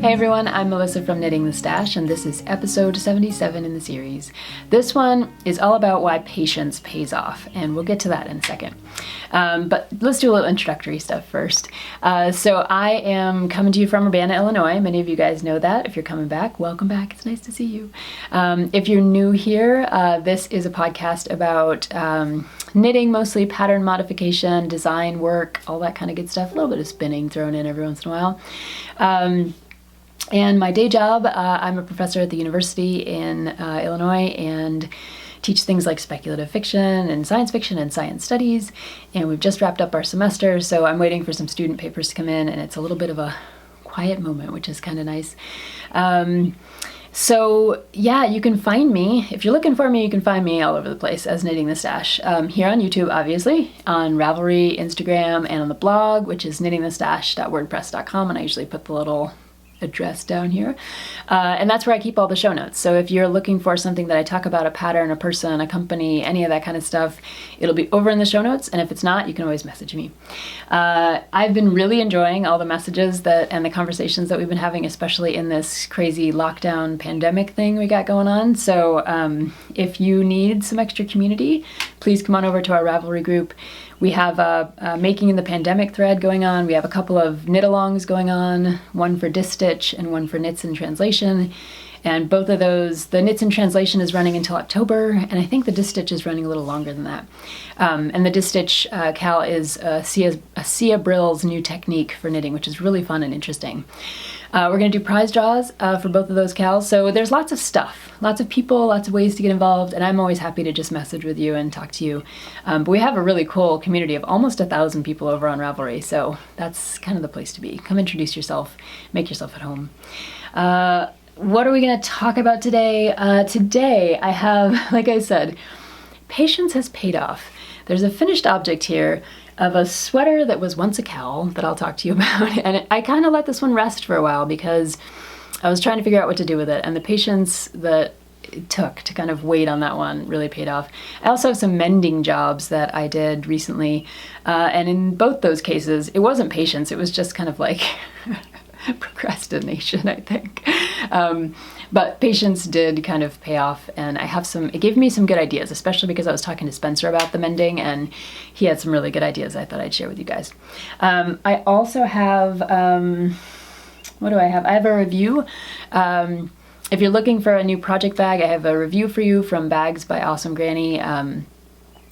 Hey everyone, I'm Melissa from Knitting the Stash, and this is episode 77 in the series. This one is all about why patience pays off, and we'll get to that in a second. But let's do a little introductory stuff first. So I am coming to you from Urbana, Illinois. Many of you guys know that. If you're coming back, welcome back. It's nice to see you. If you're new here, this is a podcast about knitting, mostly pattern modification, design work, all that kind of good stuff. A little bit of spinning thrown in every once in a while. And my day job, I'm a professor at the university in Illinois and teach things like speculative fiction and science studies. And we've just wrapped up our semester, so I'm waiting for some student papers to come in, and it's a little bit of a quiet moment, which is kind of nice. So yeah, you can find me. If you're looking for me, you can find me all over the place as Knitting the Stash. Here on YouTube, obviously, on Ravelry, Instagram, and on the blog, which is knittingthestash.wordpress.com, and I usually put the little address down here. And that's where I keep all the show notes. So if you're looking for something that I talk about, a pattern, a person, a company, any of that kind of stuff, it'll be over in the show notes. And if it's not, you can always message me. I've been really enjoying all the messages and the conversations that we've been having, especially in this crazy lockdown pandemic thing we got going on. So if you need some extra community, please come on over to our Ravelry group. We have a Making in the Pandemic thread going on. We have a couple of knit-alongs going on, one for Diss Stitch and one for Knits in Translation. And both of those, the Knits in Translation is running until October, and I think the Diss Stitch is running a little longer than that. And the Diss Stitch Cowl is Sia Brill's new technique for knitting, which is really fun and interesting. We're going to do prize draws for both of those cowls. So there's lots of stuff, lots of people, lots of ways to get involved, and I'm always happy to just message with you and talk to you. But we have a really cool community of almost 1,000 people over on Ravelry, so that's kind of the place to be. Come introduce yourself, make yourself at home. What are we going to talk about today? Today I have, like I said, patience has paid off. There's a finished object here of a sweater that was once a cowl that I'll talk to you about. And I kind of let this one rest for a while because I was trying to figure out what to do with it. And the patience that it took to kind of wait on that one really paid off. I also have some mending jobs that I did recently. And in both those cases, it wasn't patience. It was just kind of like procrastination, I think. But patience did kind of pay off, and it gave me some good ideas, especially because I was talking to Spencer about the mending, and he had some really good ideas I thought I'd share with you guys. I also have, what do I have? I have a review. If you're looking for a new project bag, I have a review for you from Bags by Awesome Granny.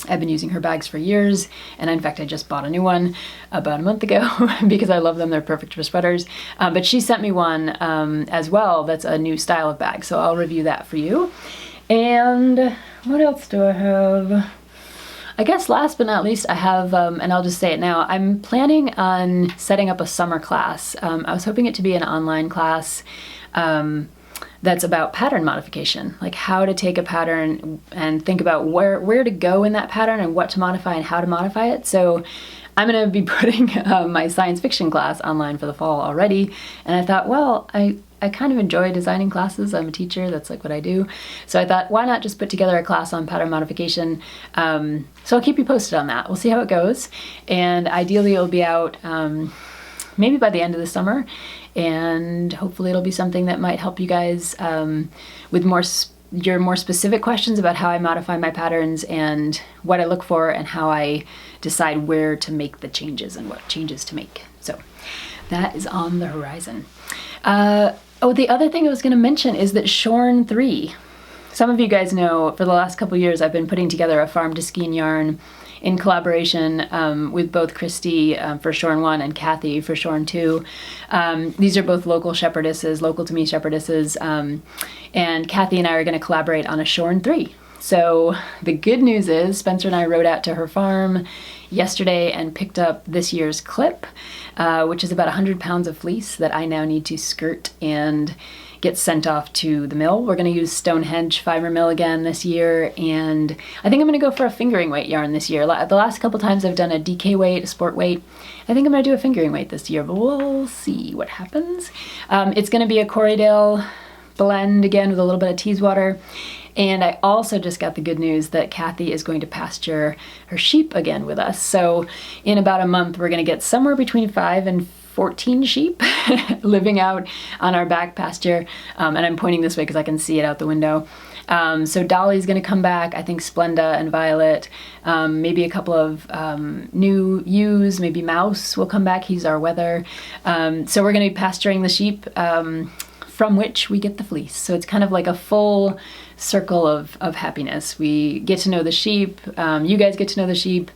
I've been using her bags for years, and in fact I just bought a new one about a month ago because I love them. They're perfect for sweaters. But she sent me one as well that's a new style of bag, so I'll review that for you. And what else do I have? I guess last but not least I have, and I'll just say it now, I'm planning on setting up a summer class. I was hoping it to be an online class that's about pattern modification, like how to take a pattern and think about where to go in that pattern and what to modify and how to modify it. So I'm going to be putting my science fiction class online for the fall already. And I thought, well, I kind of enjoy designing classes. I'm a teacher. That's like what I do. So I thought, why not just put together a class on pattern modification? So I'll keep you posted on that. We'll see how it goes. And ideally it'll be out maybe by the end of the summer. And hopefully it'll be something that might help you guys with your more specific questions about how I modify my patterns and what I look for and how I decide where to make the changes and what changes to make. So that is on the horizon. The other thing I was going to mention is that Shorn 3. Some of you guys know for the last couple years I've been putting together a farm to skein yarn in collaboration with both Christy for Shorn 1 and Kathy for Shorn 2. These are both local to me shepherdesses, and Kathy and I are going to collaborate on a Shorn 3. So the good news is Spencer and I rode out to her farm yesterday and picked up this year's clip, which is about 100 pounds of fleece that I now need to skirt and get sent off to the mill. We're going to use Stonehenge fiber mill again this year, and I think I'm going to go for a fingering weight yarn this year. The last couple times I've done a DK weight, a sport weight. I think I'm going to do a fingering weight this year, but we'll see what happens. It's going to be a Corriedale blend again with a little bit of Teeswater. And I also just got the good news that Kathy is going to pasture her sheep again with us. So in about a month, we're going to get somewhere between 5 and 14 sheep living out on our back pasture. And I'm pointing this way because I can see it out the window. So Dolly's gonna come back, I think Splenda and Violet, maybe a couple of new ewes, maybe Mouse will come back, he's our wether. So we're gonna be pasturing the sheep, from which we get the fleece. So it's kind of like a full circle of happiness. We get to know the sheep, you guys get to know the sheep,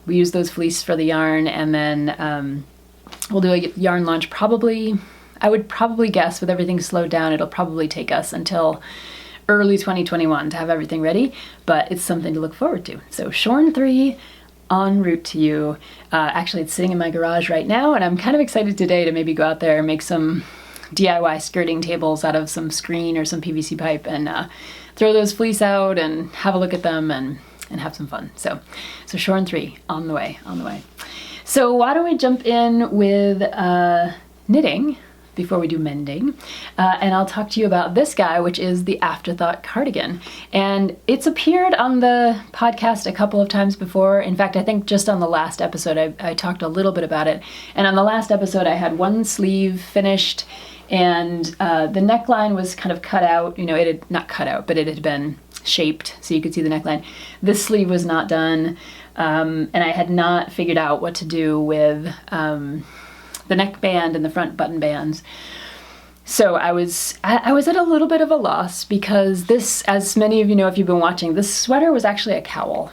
we use those fleece for the yarn, and then we'll do a yarn launch probably, I would probably guess with everything slowed down, it'll probably take us until early 2021 to have everything ready, but it's something to look forward to. So Shorn 3 en route to you. Actually, it's sitting in my garage right now, and I'm kind of excited today to maybe go out there and make some DIY skirting tables out of some screen or some PVC pipe and throw those fleece out and have a look at them and have some fun. So Shorn 3 on the way. So why don't we jump in with knitting before we do mending, and I'll talk to you about this guy, which is the Afterthought cardigan. And it's appeared on the podcast a couple of times before. In fact, I think just on the last episode I talked a little bit about it. And on the last episode I had one sleeve finished, and the neckline was kind of cut out. You know, it had not cut out, but it had been shaped so you could see the neckline. This sleeve was not done, and I had not figured out what to do with the neckband and the front button bands. So I was at a little bit of a loss, because this, as many of you know if you've been watching, this sweater was actually a cowl.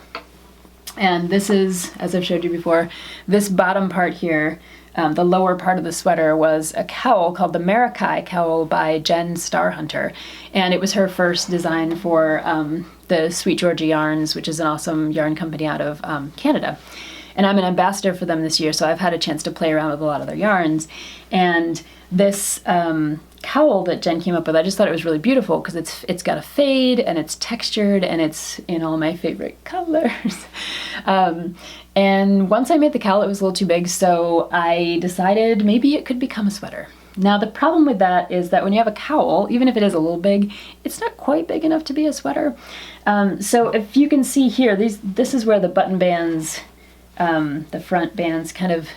And this is, as I've showed you before, this bottom part here, the lower part of the sweater was a cowl called the Maracai cowl by Jen Starhunter. And it was her first design for the Sweet Georgia Yarns, which is an awesome yarn company out of Canada. And I'm an ambassador for them this year, so I've had a chance to play around with a lot of their yarns. And this cowl that Jen came up with, I just thought it was really beautiful because it's got a fade and it's textured and it's in all my favorite colors. And once I made the cowl, it was a little too big, so I decided maybe it could become a sweater. Now the problem with that is that when you have a cowl, even if it is a little big, it's not quite big enough to be a sweater. So if you can see here, this is where the button bands, the front bands kind of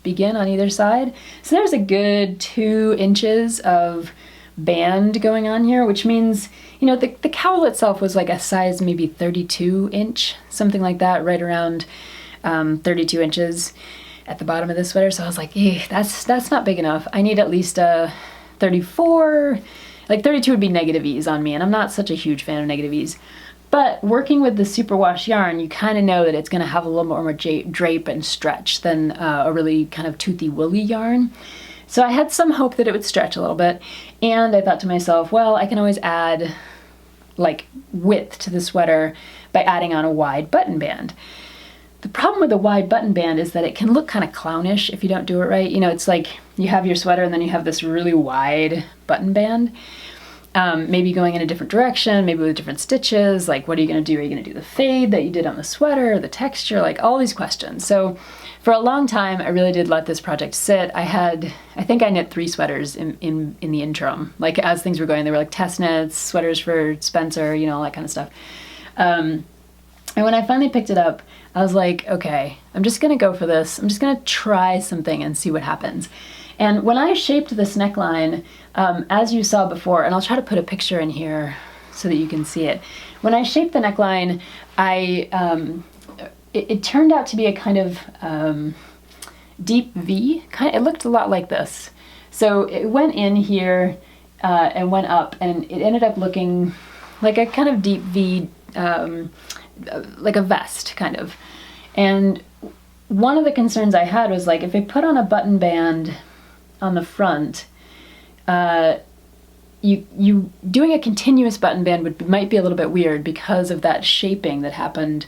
begin on either side. So there's a good 2 inches of band going on here, which means, you know, the cowl itself was like a size maybe 32 inch, something like that, right around 32 inches at the bottom of this sweater. So I was like, that's not big enough. I need at least a 34, like 32 would be negative ease on me, and I'm not such a huge fan of negative ease. But working with the superwash yarn, you kind of know that it's going to have a little more drape and stretch than a really kind of toothy woolly yarn. So I had some hope that it would stretch a little bit, and I thought to myself, well, I can always add like width to the sweater by adding on a wide button band. The problem with a wide button band is that it can look kind of clownish if you don't do it right. You know, it's like you have your sweater and then you have this really wide button band. Maybe going in a different direction, maybe with different stitches, like what are you going to do? Are you going to do the fade that you did on the sweater, the texture, like all these questions. So for a long time, I really did let this project sit. I think I knit 3 sweaters in the interim. Like as things were going, they were like test knits, sweaters for Spencer, you know, all that kind of stuff. And when I finally picked it up, I was like, okay, I'm just going to go for this. I'm just going to try something and see what happens. And when I shaped this neckline, as you saw before, and I'll try to put a picture in here so that you can see it. When I shaped the neckline, it turned out to be a kind of deep V. It looked a lot like this. So it went in here and went up, and it ended up looking like a kind of deep V, like a vest, kind of. And one of the concerns I had was like, if I put on a button band on the front, you doing a continuous button band might be a little bit weird because of that shaping that happened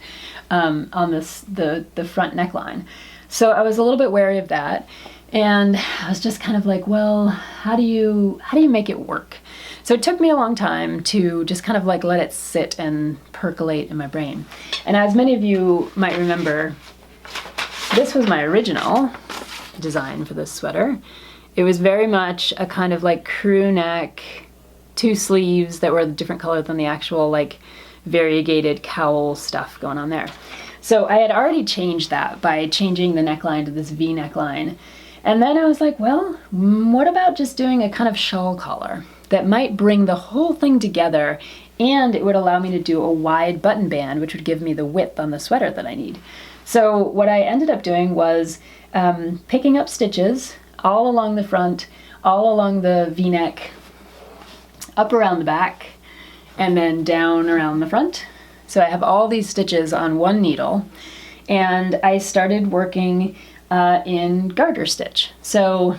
on the front neckline. So I was a little bit wary of that, and I was just kind of like, well, how do you make it work? So it took me a long time to just kind of like let it sit and percolate in my brain. And as many of you might remember, this was my original design for this sweater. It was very much a kind of like crew neck, 2 sleeves that were a different color than the actual like variegated cowl stuff going on there. So I had already changed that by changing the neckline to this V neckline. And then I was like, well, what about just doing a kind of shawl collar that might bring the whole thing together, and it would allow me to do a wide button band, which would give me the width on the sweater that I need. So what I ended up doing was picking up stitches all along the front, all along the V-neck, up around the back, and then down around the front. So I have all these stitches on one needle, and I started working in garter stitch. So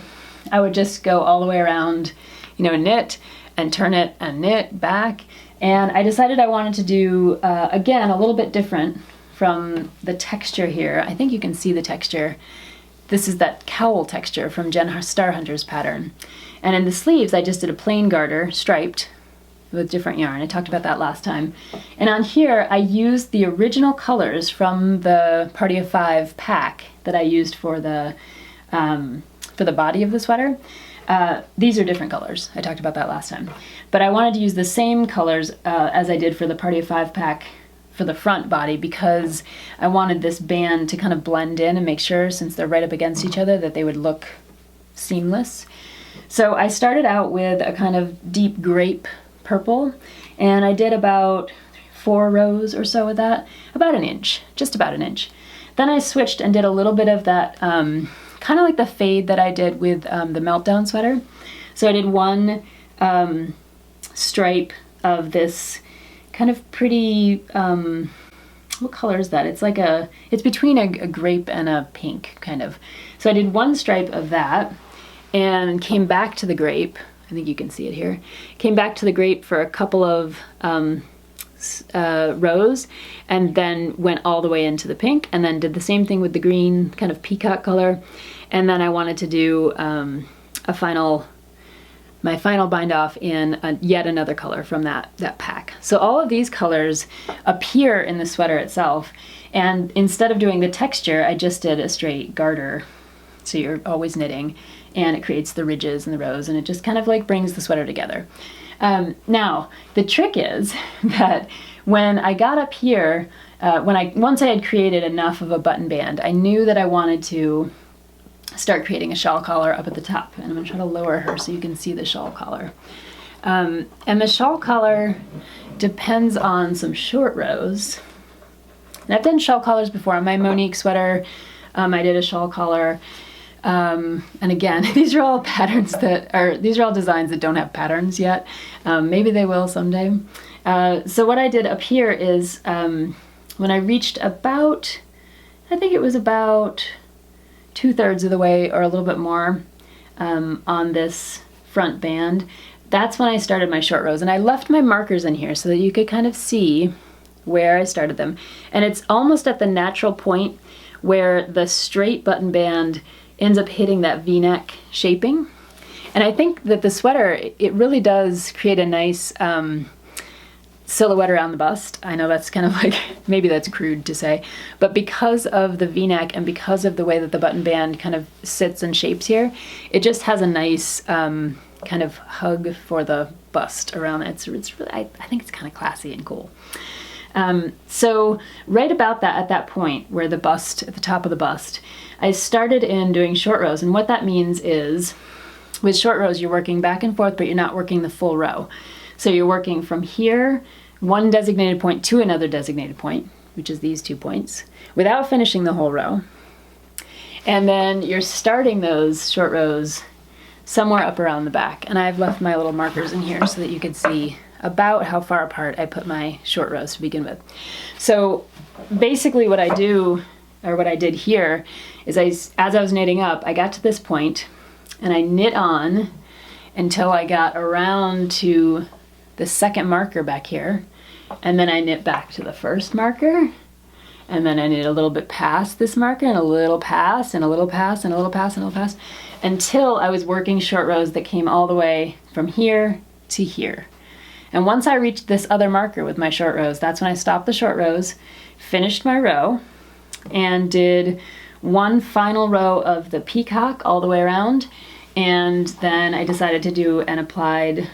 I would just go all the way around, you know, knit and turn it and knit back. And I decided I wanted to do, again, a little bit different from the texture here. I think you can see the texture. This is that cowl texture from Starhunter's pattern. And in the sleeves, I just did a plain garter, striped, with different yarn. I talked about that last time. And on here, I used the original colors from the Party of 5 pack that I used for the body of the sweater. These are different colors. I talked about that last time. But I wanted to use the same colors as I did for the Party of 5 pack for the front body, because I wanted this band to kind of blend in and make sure, since they're right up against each other, that they would look seamless. So I started out with a kind of deep grape purple, and I did about 4 rows or so with that, about an inch, just about an inch. Then I switched and did a little bit of that, kind of like the fade that I did with the Meltdown sweater. So I did one stripe of this kind of pretty, what color is that? It's like it's between a grape and a pink, kind of. So I did one stripe of that and came back to the grape. I think you can see it here. Came back to the grape for a couple of rows, and then went all the way into the pink, and then did the same thing with the green kind of peacock color. And then I wanted to do my final bind off in yet another color from that pack. So all of these colors appear in the sweater itself, and instead of doing the texture, I just did a straight garter. So you're always knitting, and it creates the ridges and the rows, and it just kind of like brings the sweater together. Now, the trick is that when I got up here, once I had created enough of a button band, I knew that I wanted to start creating a shawl collar up at the top. And I'm gonna try to lower her so you can see the shawl collar. And the shawl collar depends on some short rows. And I've done shawl collars before. On my Monique sweater, I did a shawl collar. And again, these are all designs that don't have patterns yet. Maybe they will someday. So what I did up here is, when I reached about, I think it was about 2/3 of the way or a little bit more on this front band, that's when I started my short rows. And I left my markers in here so that you could kind of see where I started them. And it's almost at the natural point where the straight button band ends up hitting that V-neck shaping. And I think that the sweater, it really does create a nice silhouette around the bust. I know that's kind of like, maybe that's crude to say, but because of the V-neck and because of the way that the button band kind of sits and shapes here, it just has a nice kind of hug for the bust around it. It's really, I think it's kind of classy and cool. So right about that, at that point where the bust, at the top of the bust, I started in doing short rows. And what that means is, with short rows, you're working back and forth, but you're not working the full row. So you're working from here, one designated point to another designated point, which is these 2 points, without finishing the whole row. And then you're starting those short rows somewhere up around the back. And I've left my little markers in here so that you can see about how far apart I put my short rows to begin with. So basically what I do, or what I did here, is as I was knitting up, I got to this point and I knit on until I got around to the second marker back here, and then I knit back to the first marker, and then I knit a little bit past this marker, and a little past, and a little past, and a little past, and a little past, until I was working short rows that came all the way from here to here. And once I reached this other marker with my short rows, that's when I stopped the short rows, finished my row, and did one final row of the peacock all the way around, and then I decided to do an applied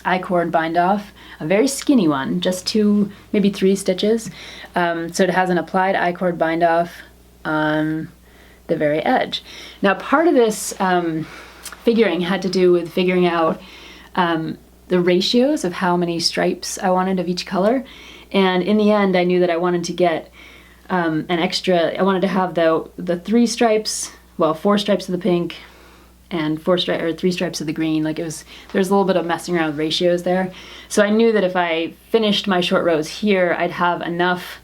I-cord bind off, a very skinny one, just 2, maybe 3 stitches. So it has an applied I-cord bind off on the very edge. Now part of this figuring had to do with figuring out the ratios of how many stripes I wanted of each color. And in the end, I knew that I wanted to get an extra, I wanted to have the 3 stripes, well, 4 stripes of the pink and 3 stripes of the green. Like there's a little bit of messing around with ratios there. So I knew that if I finished my short rows here, I'd have enough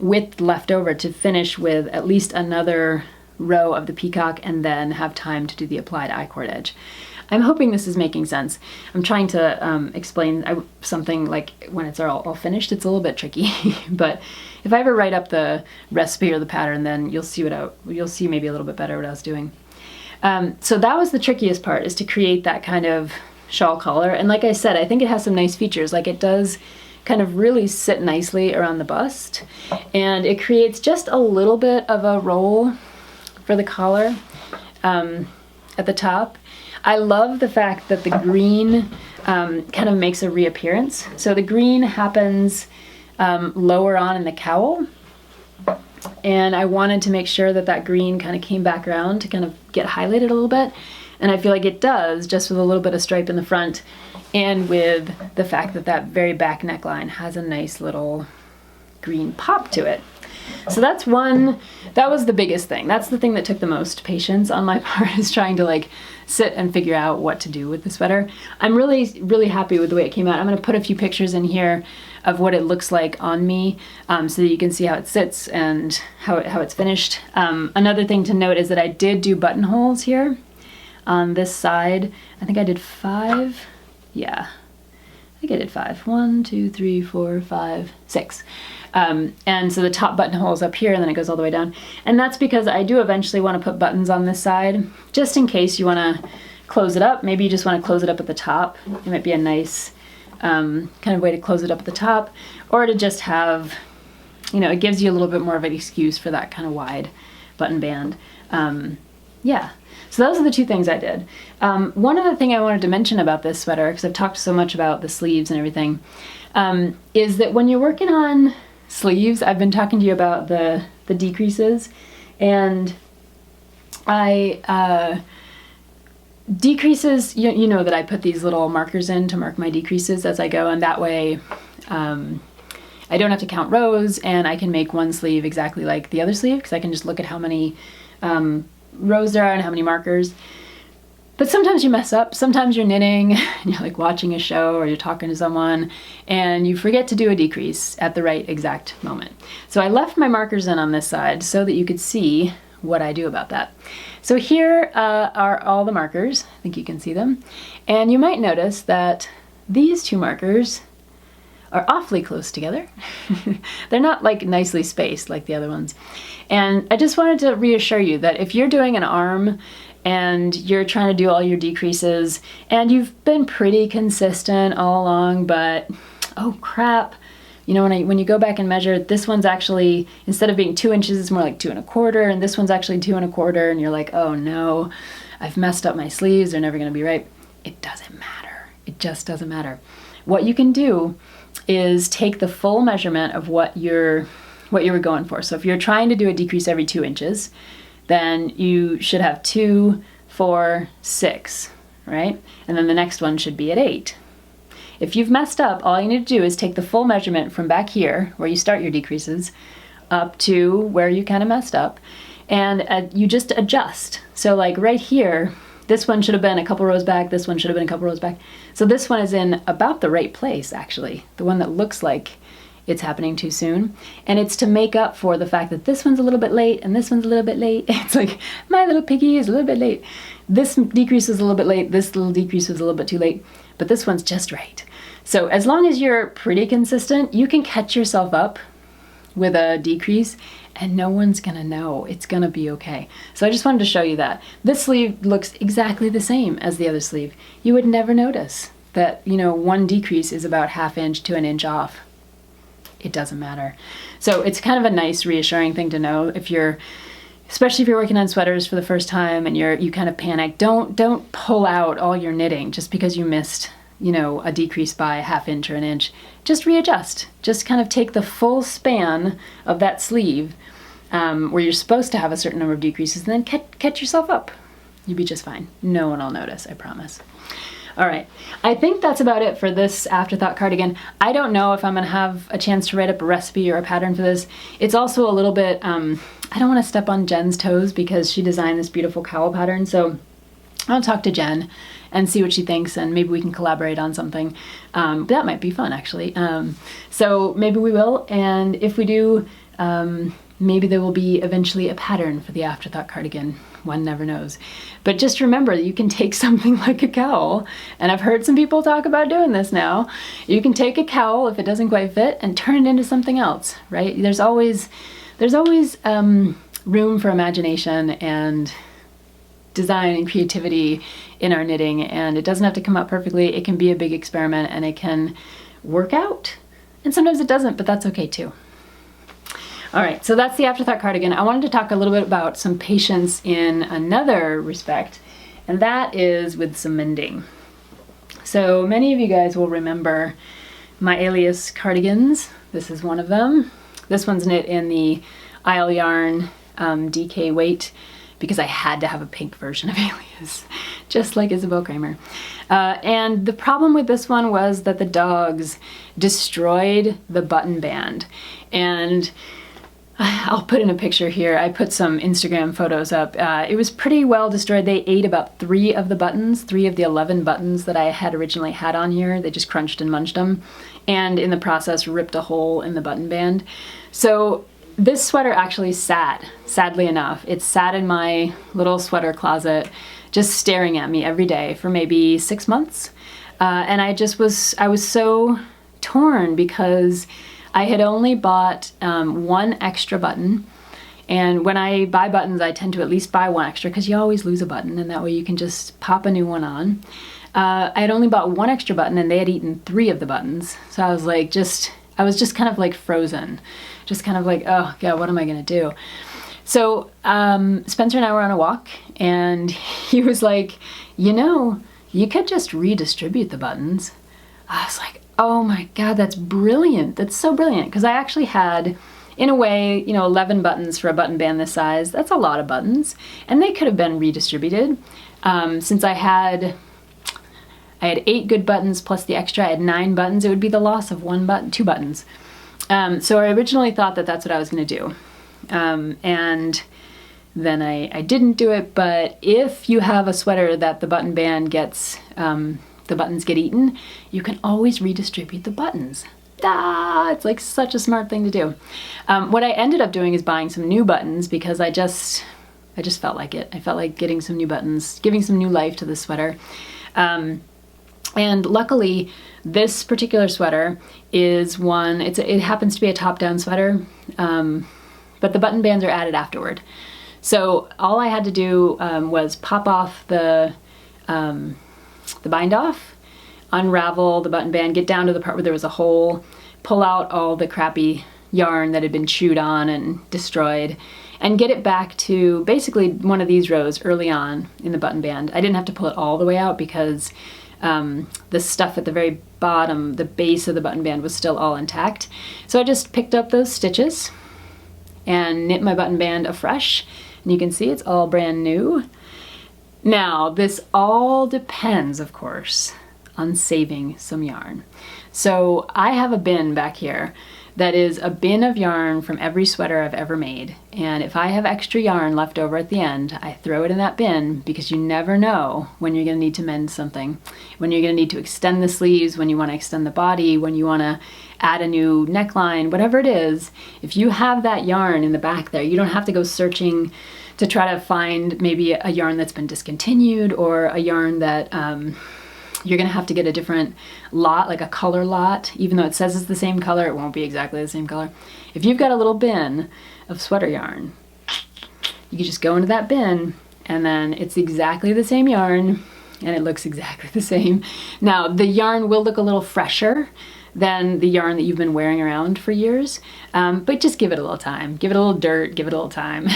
width left over to finish with at least another row of the peacock and then have time to do the applied I-cord edge. I'm hoping this is making sense. I'm trying to explain something like when it's all finished, it's a little bit tricky, but if I ever write up the recipe or the pattern, then you'll see you'll see maybe a little bit better what I was doing. So that was the trickiest part, is to create that kind of shawl collar. And like I said, I think it has some nice features. Like it does kind of really sit nicely around the bust, and it creates just a little bit of a roll for the collar at the top. I love the fact that the green kind of makes a reappearance. So the green happens lower on in the cowl, and I wanted to make sure that that green kind of came back around to kind of get highlighted a little bit, and I feel like it does, just with a little bit of stripe in the front and with the fact that that very back neckline has a nice little green pop to it. So that was the biggest thing. That's the thing that took the most patience on my part, is trying to like sit and figure out what to do with the sweater. I'm really, really happy with the way it came out. I'm gonna put a few pictures in here of what it looks like on me, so that you can see how it sits and how it's finished. Another thing to note is that I did do buttonholes here on this side. I think I did 5. Yeah, I think I did 5. 1, 2, 3, 4, 5, 6. And so the top buttonhole is up here, and then it goes all the way down. And that's because I do eventually want to put buttons on this side, just in case you want to close it up. Maybe you just want to close it up at the top. It might be a nice kind of way to close it up at the top, or to just have, it gives you a little bit more of an excuse for that kind of wide button band. Yeah. So those are the 2 things I did. One other thing I wanted to mention about this sweater, because I've talked so much about the sleeves and everything, is that when you're working on sleeves, I've been talking to you about the decreases, and decreases, you know that I put these little markers in to mark my decreases as I go, and that way I don't have to count rows, and I can make one sleeve exactly like the other sleeve, because I can just look at how many rows there are and how many markers. But sometimes you mess up. Sometimes you're knitting and you're like watching a show or you're talking to someone and you forget to do a decrease at the right exact moment. So I left my markers in on this side so that you could see what I do about that. So here are all the markers. I think you can see them. And you might notice that these 2 markers are awfully close together. They're not like nicely spaced like the other ones. And I just wanted to reassure you that if you're doing an arm and you're trying to do all your decreases and you've been pretty consistent all along, but oh crap, when you go back and measure, this one's actually, instead of being 2 inches, it's more like 2 1/4, and this one's actually 2 1/4, and you're like, oh no, I've messed up my sleeves, they're never gonna be right. It doesn't matter. It just doesn't matter. What you can do is take the full measurement of what you were going for. So if you're trying to do a decrease every 2 inches, then you should have 2, 4, 6, right? And then the next one should be at 8. If you've messed up, all you need to do is take the full measurement from back here, where you start your decreases, up to where you kind of messed up, and you just adjust. So like right here, this one should have been a couple rows back, this one should have been a couple rows back. So this one is in about the right place, actually, the one that looks like it's happening too soon. And it's to make up for the fact that this one's a little bit late and this one's a little bit late. It's like, my little piggy is a little bit late. This decrease is a little bit late, this little decrease was a little bit too late, but this one's just right. So as long as you're pretty consistent, you can catch yourself up with a decrease and no one's gonna know. It's gonna be okay. So I just wanted to show you that. This sleeve looks exactly the same as the other sleeve. You would never notice that, one decrease is about 1/2 inch to 1 inch off. It doesn't matter. So it's kind of a nice reassuring thing to know especially if you're working on sweaters for the first time and you kind of panic. Don't pull out all your knitting just because you missed, a decrease by 1/2 inch or 1 inch. Just readjust. Just kind of take the full span of that sleeve where you're supposed to have a certain number of decreases, and then catch yourself up. You'll be just fine. No one will notice, I promise. All right, I think that's about it for this afterthought cardigan. I don't know if I'm gonna have a chance to write up a recipe or a pattern for this. It's also a little bit, I don't wanna step on Jen's toes because she designed this beautiful cowl pattern, so I'll talk to Jen and see what she thinks, and maybe we can collaborate on something. That might be fun, actually. So maybe we will, and if we do, maybe there will be eventually a pattern for the afterthought cardigan. One never knows. But just remember, you can take something like a cowl, and I've heard some people talk about doing this now. You can take a cowl, if it doesn't quite fit, and turn it into something else, right? There's always room for imagination and design and creativity in our knitting, and it doesn't have to come out perfectly. It can be a big experiment, and it can work out. And sometimes it doesn't, but that's okay too. All right, so that's the afterthought cardigan. I wanted to talk a little bit about some patience in another respect, and that is with some mending. So many of you guys will remember my Alias cardigans. This is one of them. This one's knit in the Isle Yarn DK weight because I had to have a pink version of Alias, just like Isabel Kramer. And the problem with this one was that the dogs destroyed the button band. And I'll put in a picture here. I put some Instagram photos up. It was pretty well destroyed. They ate about 3 of the buttons, 3 of the 11 buttons that I had originally had on here. They just crunched and munched them, and in the process ripped a hole in the button band. So this sweater actually sat, sadly enough, it sat in my little sweater closet just staring at me every day for maybe 6 months. And I was so torn because I had only bought 1 extra button, and when I buy buttons I tend to at least buy 1 extra because you always lose a button, and that way you can just pop a new one on. I had only bought 1 extra button, and they had eaten 3 of the buttons, so I was like I was just kind of like frozen, just kind of like, oh god, what am I gonna do? So Spencer and I were on a walk, and he was like, you know, you could just redistribute the buttons. I was like, oh my god, that's brilliant. That's so brilliant. Because I actually had, in a way, you know, 11 buttons for a button band this size. That's a lot of buttons. And they could have been redistributed. Since I had 8 good buttons plus the extra, I had 9 buttons. It would be the loss of 1 button, 2 buttons. So I originally thought that that's what I was going to do. And then I didn't do it. But if you have a sweater that the button band gets... the buttons get eaten, you can always redistribute the buttons. It's like such a smart thing to do. What I ended up doing is buying some new buttons because I just felt like it. I felt like getting some new buttons, giving some new life to the sweater. And luckily, this particular sweater is one, it happens to be a top-down sweater, but the button bands are added afterward. So all I had to do was pop off the bind off, unravel the button band, get down to the part where there was a hole, pull out all the crappy yarn that had been chewed on and destroyed, and get it back to basically one of these rows early on in the button band. I didn't have to pull it all the way out because the stuff at the very bottom, the base of the button band, was still all intact. So I just picked up those stitches and knit my button band afresh, and you can see it's all brand new. Now, this all depends, of course, on saving some yarn. So I have a bin back here that is a bin of yarn from every sweater I've ever made. And if I have extra yarn left over at the end, I throw it in that bin because you never know when you're going to need to mend something. When you're going to need to extend the sleeves, when you want to extend the body, when you want to add a new neckline, whatever it is. If you have that yarn in the back there, you don't have to go searching to try to find maybe a yarn that's been discontinued or a yarn that you're gonna have to get a different lot, like a color lot. Even though it says it's the same color, it won't be exactly the same color. If you've got a little bin of sweater yarn, you can just go into that bin, and then it's exactly the same yarn, and it looks exactly the same. Now, the yarn will look a little fresher than the yarn that you've been wearing around for years, but just give it a little time. Give it a little dirt, give it a little time.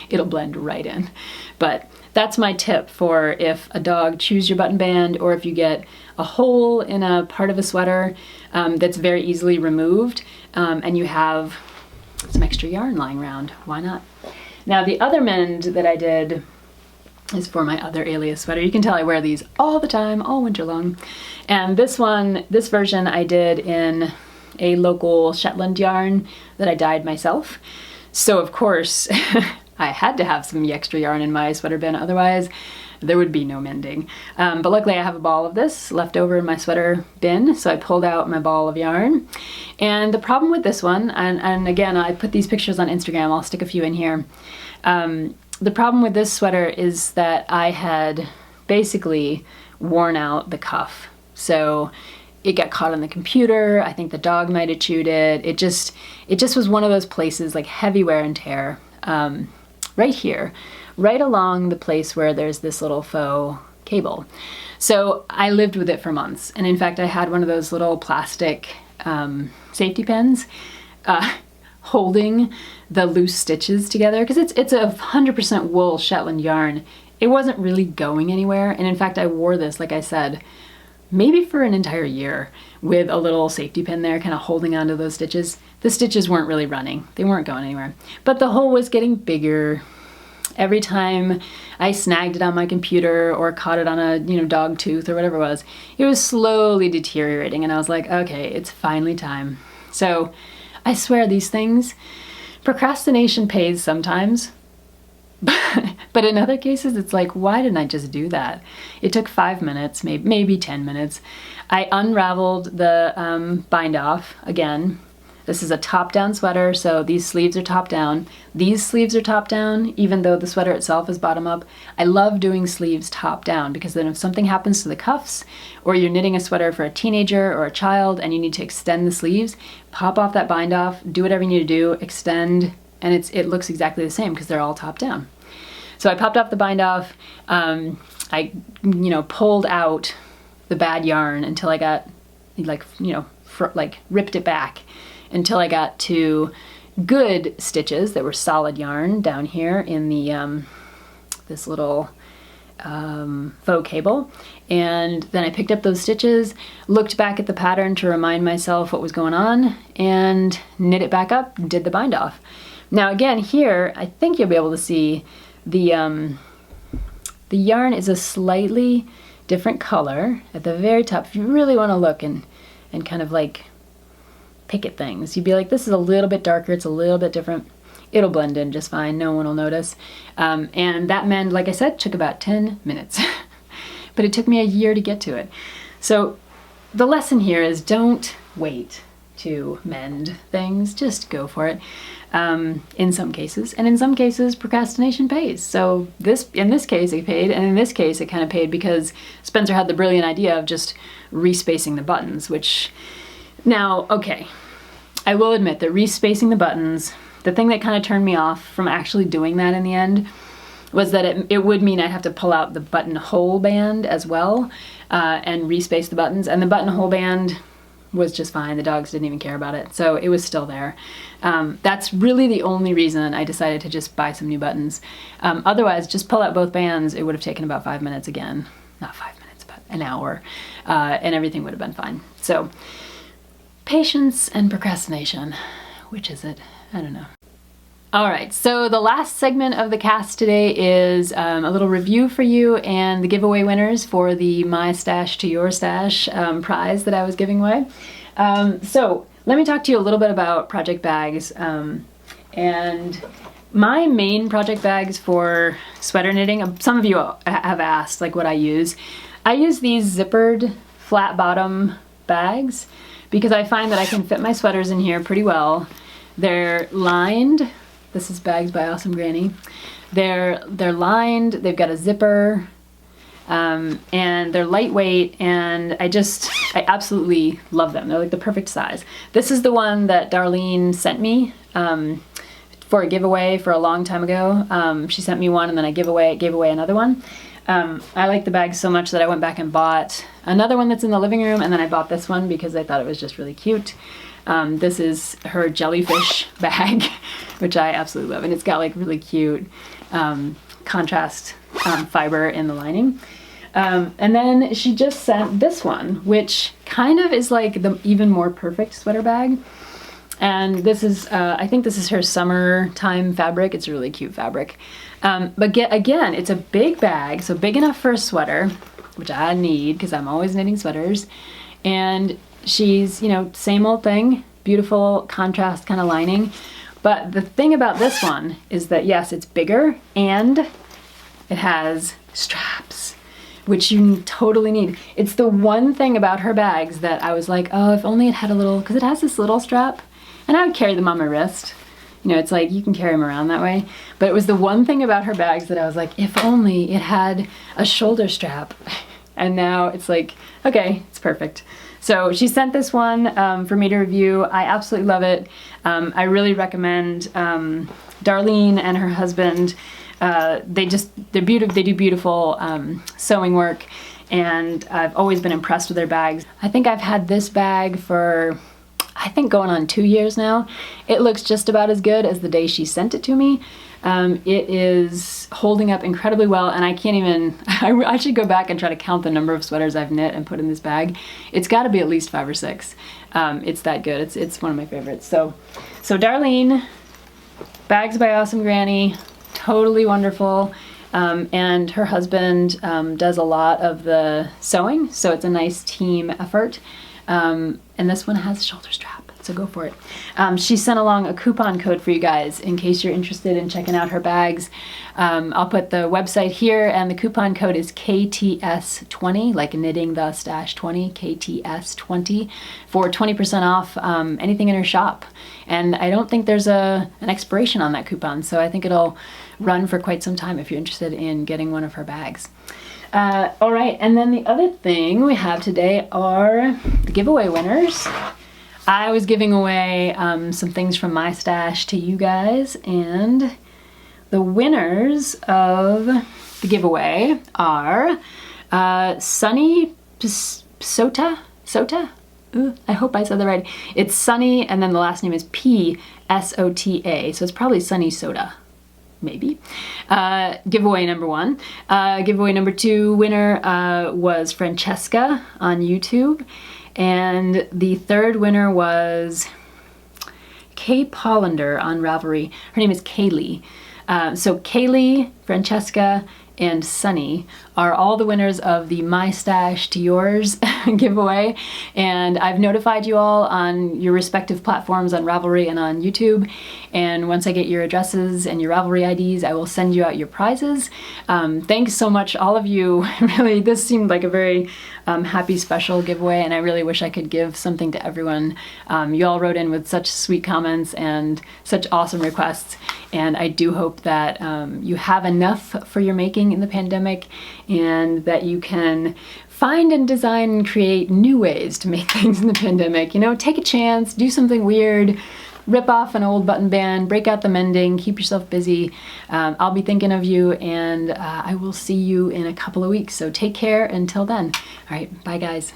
It'll blend right in. But that's my tip for if a dog chews your button band, or if you get a hole in a part of a sweater that's very easily removed, and you have some extra yarn lying around. Why not? Now the other mend that I did is for my other Alias sweater. You can tell I wear these all the time, all winter long. And this version I did in a local Shetland yarn that I dyed myself. So of course, I had to have some extra yarn in my sweater bin, otherwise there would be no mending. But luckily I have a ball of this left over in my sweater bin, so I pulled out my ball of yarn. And the problem with this one, and again, I put these pictures on Instagram, I'll stick a few in here. The problem with this sweater is that I had basically worn out the cuff. So it got caught on the computer, I think the dog might have chewed it. It just was one of those places, like heavy wear and tear. Right here, right along the place where there's this little faux cable. So I lived with it for months. And in fact, I had one of those little plastic safety pins holding the loose stitches together, because it's a 100% wool Shetland yarn. It wasn't really going anywhere. And in fact, I wore this, like I said, maybe for an entire year with a little safety pin there kind of holding onto those stitches. The stitches weren't really running. They weren't going anywhere. But the hole was getting bigger. Every time I snagged it on my computer or caught it on a, dog tooth or whatever it was slowly deteriorating. And I was like, okay, it's finally time. So I swear these things, procrastination pays sometimes. But in other cases, it's like, why didn't I just do that? It took 5 minutes, maybe 10 minutes. I unraveled the bind off again. This is a top-down sweater, so these sleeves are top-down. These sleeves are top-down, even though the sweater itself is bottom-up. I love doing sleeves top-down because then if something happens to the cuffs, or you're knitting a sweater for a teenager or a child and you need to extend the sleeves, pop off that bind off, do whatever you need to do, extend, and it looks exactly the same because they're all top-down. So I popped off the bind off. I pulled out the bad yarn until I got ripped it back until I got to good stitches that were solid yarn down here in the this little faux cable. And then I picked up those stitches, looked back at the pattern to remind myself what was going on, and knit it back up, did the bind off. Now again here, I think you'll be able to see the yarn is a slightly different color at the very top. If you really want to look and kind of like pick at things, you'd be like, this is a little bit darker, it's a little bit different. It'll blend in just fine, no one will notice. And that mend, like I said, took about 10 minutes. But it took me a year to get to it. So the lesson here is don't wait to mend things, just go for it. In some cases, and in some cases procrastination pays. So in this case it paid, and in this case it kind of paid because Spencer had the brilliant idea of just respacing the buttons, which now, okay, I will admit that respacing the buttons, the thing that kind of turned me off from actually doing that in the end was that it would mean I'd have to pull out the buttonhole band as well and respace the buttons, and the buttonhole band was just fine. The dogs didn't even care about it, so it was still there. That's really the only reason I decided to just buy some new buttons. Otherwise, just pull out both bands, it would have taken about 5 minutes again. Not 5 minutes, but an hour, and everything would have been fine. So, patience and procrastination. Which is it? I don't know. Alright, so the last segment of the cast today is a little review for you and the giveaway winners for the My Stash to Your Stash prize that I was giving away. So let me talk to you a little bit about project bags. And my main project bags for sweater knitting, some of you have asked like what I use. I use these zippered flat bottom bags because I find that I can fit my sweaters in here pretty well. They're lined. This is Bags by Awesome Granny. They're lined, they've got a zipper, and they're lightweight, and I absolutely love them. They're like the perfect size. This is the one that Darlene sent me for a giveaway for a long time ago. She sent me one and then I gave away another one. I like the bag so much that I went back and bought another one that's in the living room, and then I bought this one because I thought it was just really cute. This is her Jellyfish Bag, which I absolutely love, and it's got like really cute contrast fiber in the lining. And then she just sent this one, which kind of is like the even more perfect sweater bag. And this is, I think this is her summertime fabric. It's a really cute fabric. But again, it's a big bag, so big enough for a sweater, which I need because I'm always knitting sweaters. And she's, you know, same old thing, beautiful contrast kind of lining. But the thing about this one is that yes, it's bigger and it has straps, which you totally need. It's the one thing about her bags that I was like, oh, if only it had a little, because it has this little strap, and I would carry them on my wrist. You know, it's like you can carry them around that way. But it was the one thing about her bags that I was like, if only it had a shoulder strap. And now it's like, okay, it's perfect. So she sent this one for me to review. I absolutely love it. I really recommend Darlene and her husband. They do beautiful sewing work, and I've always been impressed with their bags. I think I've had this bag for, I think going on 2 years now. It looks just about as good as the day she sent it to me. It is holding up incredibly well, and I can't even, I should go back and try to count the number of sweaters I've knit and put in this bag. It's got to be at least 5 or 6. It's that good. It's one of my favorites. So Darlene, Bags by Awesome Granny, totally wonderful. And her husband does a lot of the sewing, so it's a nice team effort. And this one has a shoulder strap, so go for it. She sent along a coupon code for you guys in case you're interested in checking out her bags. I'll put the website here, and the coupon code is KTS20, like knitting the stash 20, KTS20, for 20% off anything in her shop. And I don't think there's an expiration on that coupon, so I think it'll run for quite some time if you're interested in getting one of her bags. All right, and then the other thing we have today are the giveaway winners. I was giving away some things from my stash to you guys, and the winners of the giveaway are Sunny Sota? I hope I said that right. It's Sunny, and then the last name is P-S-O-T-A, so it's probably Sunny Soda. Maybe. Giveaway number 1. Giveaway number 2 winner was Francesca on YouTube. And the third winner was Kay Pollander on Ravelry. Her name is Kaylee. So Kaylee, Francesca, and Sunny are all the winners of the My Stash to Yours giveaway, and I've notified you all on your respective platforms on Ravelry and on YouTube, and once I get your addresses and your Ravelry IDs, I will send you out your prizes. Thanks so much, all of you. Really, this seemed like a very happy, special giveaway, and I really wish I could give something to everyone. You all wrote in with such sweet comments and such awesome requests, and I do hope that you have enough for your making in the pandemic, and that you can find and design and create new ways to make things in the pandemic. You know, take a chance, do something weird, rip off an old button band, break out the mending, keep yourself busy. I'll be thinking of you, and I will see you in a couple of weeks. So take care until then. All right, bye guys.